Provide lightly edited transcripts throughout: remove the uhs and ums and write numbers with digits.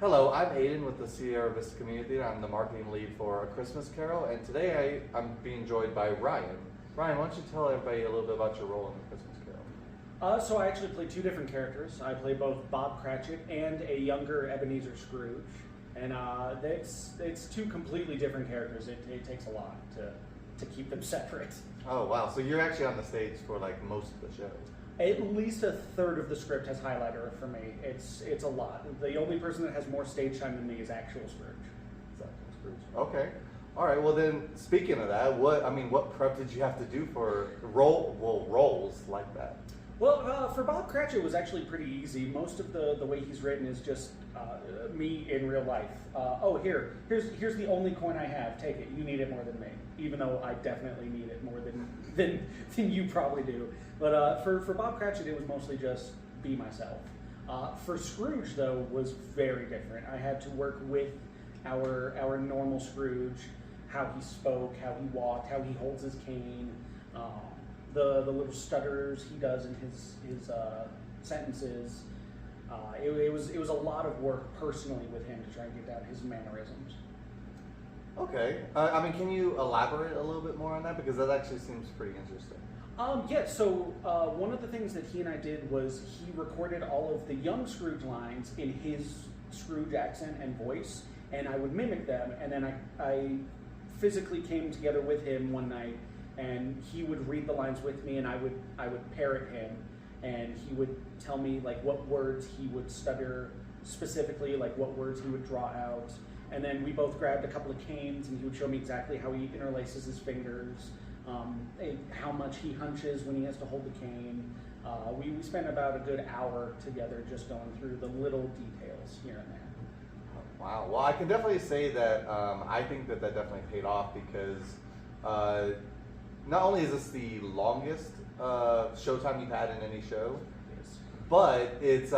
Hello, I'm Aiden with the Sierra Vista Community Theater. I'm the marketing lead for A Christmas Carol, and today I'm being joined by Ryan. Ryan, why don't you tell everybody a little bit about your role in The Christmas Carol? So I actually play two different characters. I play both Bob Cratchit and a younger Ebenezer Scrooge, and it's two completely different characters. It takes a lot to keep them separate. Oh wow, so you're actually on the stage for like most of the show. At least a third of the script has highlighter for me. It's a lot. The only person that has more stage time than me is actual Scrooge. Okay. All right. Well, then, speaking of that, what prep did you have to do for roles like that? Well, for Bob Cratchit, it was actually pretty easy. Most of the way he's written is just me in real life. Here's the only coin I have. Take it. You need it more than me, even though I definitely need it more than you probably do. But for Bob Cratchit, it was mostly just be myself. For Scrooge, though, was very different. I had to work with our normal Scrooge, how he spoke, how he walked, how he holds his cane. The little stutters he does in his sentences. It was a lot of work personally with him to try and get down his mannerisms. Okay. Can you elaborate a little bit more on that, because that actually seems pretty interesting. So one of the things that he and I did was he recorded all of the young Scrooge lines in his Scrooge accent and voice, and I would mimic them, and then I physically came together with him one night, and he would read the lines with me, and I would parrot him, and he would tell me like what words he would stutter specifically, like what words he would draw out, and then we both grabbed a couple of canes, and he would show me exactly how he interlaces his fingers, and how much he hunches when he has to hold the cane. We spent about a good hour together just going through the little details here and there. Wow. Well, I can definitely say that I think that definitely paid off, because not only is this the longest showtime you've had in any show, Yes. but it's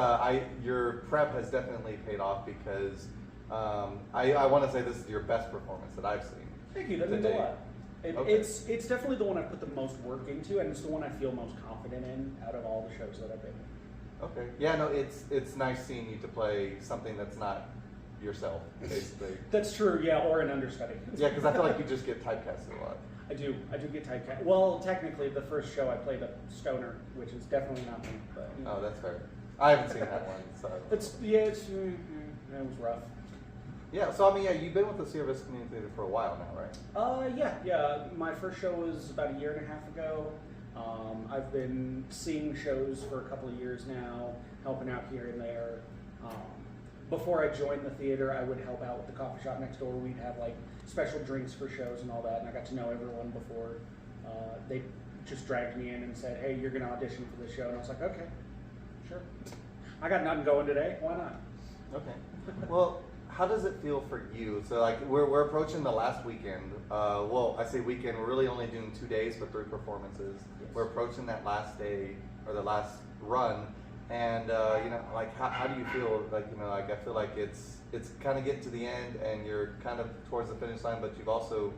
your prep has definitely paid off, because I want to say this is your best performance that I've seen. Thank you. That means a lot. It's definitely the one I've put the most work into, and it's the one I feel most confident in out of all the shows that I've been in. Okay. Yeah. No. It's nice seeing you to play something that's not yourself, basically. That's true. Yeah, or an understudy. Yeah, because I feel like you just get typecasted a lot. I do get typecast. Well, technically, the first show I played a stoner, which is definitely not me. But Oh, that's fair. I haven't seen that one, so. It was rough. Yeah. So you've been with the Sierra Vista Community Theater for a while now, right? Yeah. My first show was about a year and a half ago. I've been seeing shows for a couple of years now, helping out here and there. Before I joined the theater, I would help out with the coffee shop next door. We'd have like special drinks for shows and all that, and I got to know everyone before they just dragged me in and said, "Hey, you're going to audition for the show," and I was like, "Okay, sure. I got nothing going today. Why not?" Okay. Well, how does it feel for you? So we're approaching the last weekend. I say weekend. We're really only doing 2 days for 3 performances. Yes. We're approaching that last day or the last run. And how do you feel? I feel like it's kind of getting to the end, and you're kind of towards the finish line, but you've also,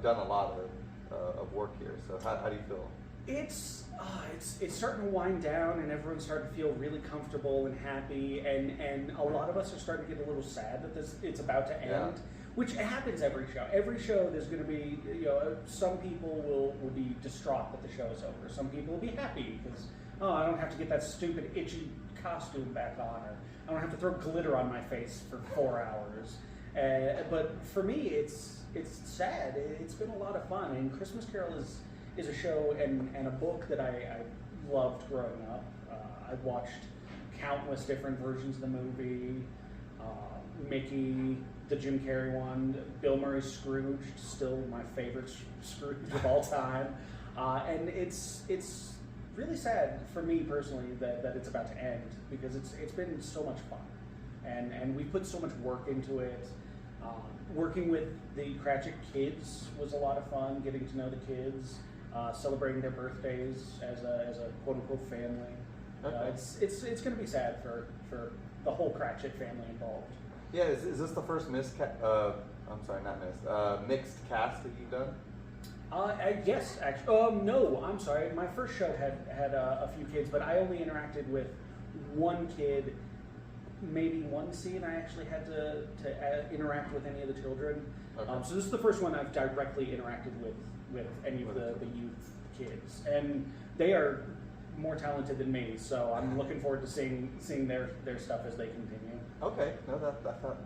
done a lot of work here. So how do you feel? It's starting to wind down, and everyone's starting to feel really comfortable and happy, and a lot of us are starting to get a little sad that it's about to end. Yeah. Which happens every show. Every show, there's going to be, some people will be distraught that the show is over. Some people will be happy because, I don't have to get that stupid itchy costume back on, or I don't have to throw glitter on my face for 4 hours. But for me, it's sad. It's been a lot of fun, and Christmas Carol is a show and a book that I loved growing up. I've watched countless different versions of the movie. Mickey, the Jim Carrey one, Bill Murray's Scrooge, still my favorite Scrooge of all time. And it's really sad for me personally that it's about to end, because it's been so much fun, and we put so much work into it. Working with the Cratchit kids was a lot of fun, getting to know the kids, celebrating their birthdays as a quote unquote family. Okay. It's going to be sad for the whole Cratchit family involved. Yeah. Is this the first mixed cast that you've done? Yes, actually. No, I'm sorry. My first show had a few kids, but I only interacted with one kid maybe one scene I actually had to interact with any of the children. Okay. So this is the first one I've directly interacted with any of the youth kids, and they are more talented than me. So I'm looking forward to seeing their stuff as they continue. Okay, no, that sounds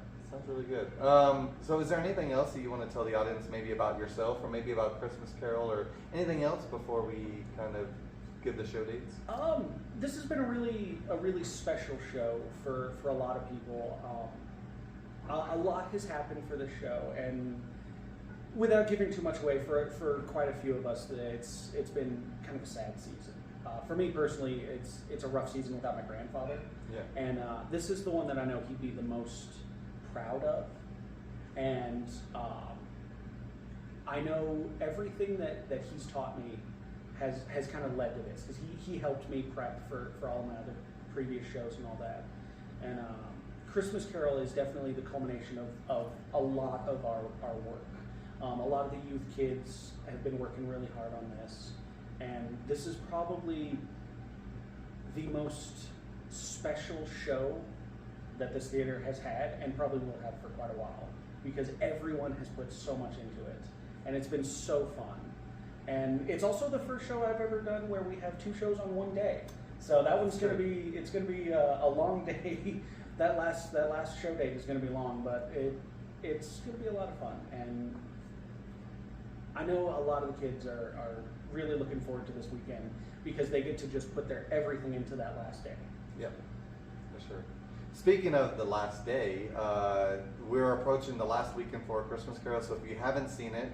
really good. So is there anything else that you want to tell the audience, maybe about yourself, or maybe about Christmas Carol, or anything else before we kind of give the show dates? This has been a really special show for a lot of people. A lot has happened for the show, and without giving too much away, for quite a few of us today, it's been kind of a sad season. For me personally, it's a rough season without my grandfather. Yeah. And this is the one that I know he'd be the most proud of. And I know everything that he's taught me has kind of led to this, because he helped me prep for all my other previous shows and all that. And Christmas Carol is definitely the culmination of a lot of our work. A lot of the youth kids have been working really hard on this, and this is probably the most special show that this theater has had, and probably will have for quite a while, because everyone has put so much into it, and it's been so fun. And it's also the first show I've ever done where we have 2 shows on one day. So that one's going to be, it's going to be a long day. That last show date is going to be long, but it's going to be a lot of fun. And I know a lot of the kids are really looking forward to this weekend, because they get to just put their everything into that last day. Yep, for sure. Speaking of the last day, we're approaching the last weekend for Christmas Carol, so if you haven't seen it,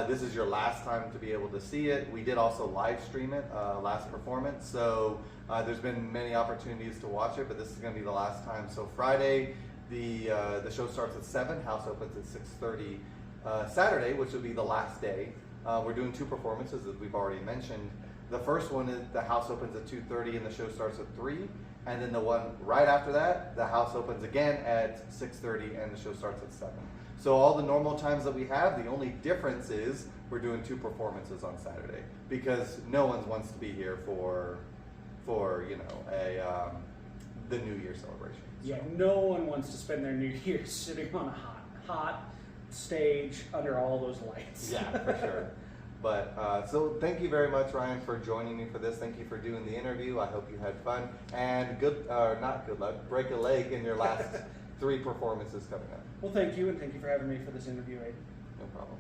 this is your last time to be able to see it. We did also live stream it, last performance, so there's been many opportunities to watch it, but this is going to be the last time. So Friday, the show starts at 7, house opens at 6:30. Saturday, which will be the last day, we're doing 2 performances, as we've already mentioned. The first one is the house opens at 2:30 and the show starts at 3, and then the one right after that, the house opens again at 6:30 and the show starts at 7. So all the normal times that we have, the only difference is we're doing 2 performances on Saturday, because no one wants to be here for you know the New Year celebration. Yeah, no one wants to spend their New Year sitting on a hot stage under all those lights. Yeah, for sure. But so thank you very much, Ryan, for joining me for this. Thank you for doing the interview. I hope you had fun, and not good luck, break a leg in your last 3 performances coming up. Well, thank you, and thank you for having me for this interview, Aiden. No problem.